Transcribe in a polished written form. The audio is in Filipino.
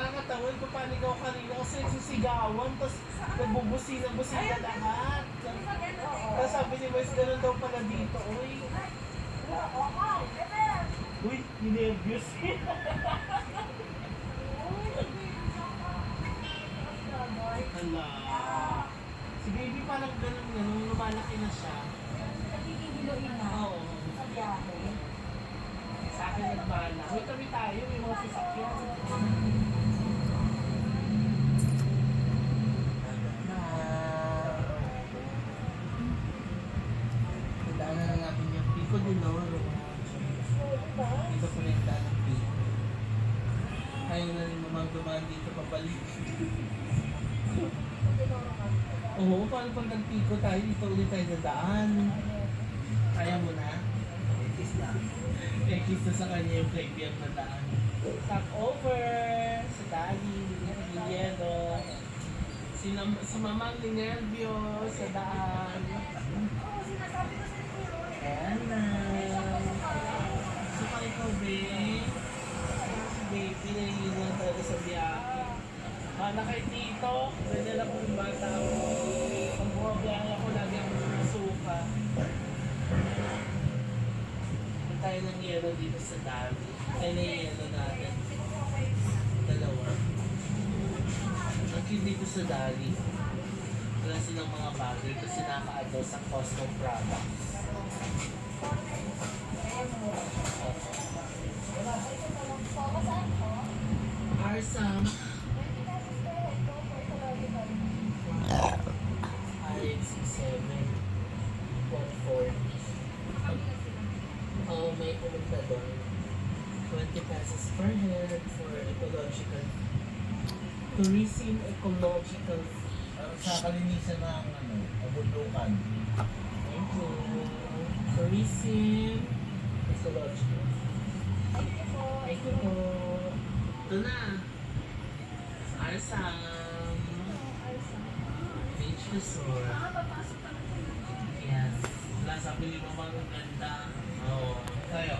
nakakatawan ko panigaw kanina kasi sisigawan, tapos nagbubusina-busina lahat. Tapos sabi ni Wes, ganun daw pala dito. Uy, ninervyos. Hala. Si baby parang ganun nga, nung lumalaki na siya. Nagiging hiluin na. Oo. Sa biyahe. Sa akin nagmana. Uy, kami tayo, may mga sasakyan. Tandaan na natin yung Pico de Loro. Dito po rin daan ng Pico. Kaya na rin naman dumaan dito pabalik. Oo, paano pag nag-Pico tayo, dito ulit tayo nadaan. Kaya mo na? Kiss na. Kiss na sa kanya yung kaibigan na daan. Stop over sa Dali, Guillermo. Si Mamang Linervio sa daan. Ayan na. So pa ikaw, babe. Si baby, nahihintay talaga sa biyahe. Mana kay Tito, ganyan ako yung bata ko. Pag bumabiyahe ako, lagi ako nasuka. Tayo ng yelo dito sa Dali. Tayo na yung yelo natin. Dalawa. Ang cute dito sa Dali. Wala silang mga bagay kasi naka-adow sa Costco products. Arsam. RX67 140. May pumunta doon. 20 pesos per head for ecological tourism, ecological Sa kalinisan ng bundukan. thank you. Tourism, ecological. Thank you po. Ito na. Arsam. Beach Resort. Yes. Wala sabi ni Mama ang ganda. Oo. Tayo.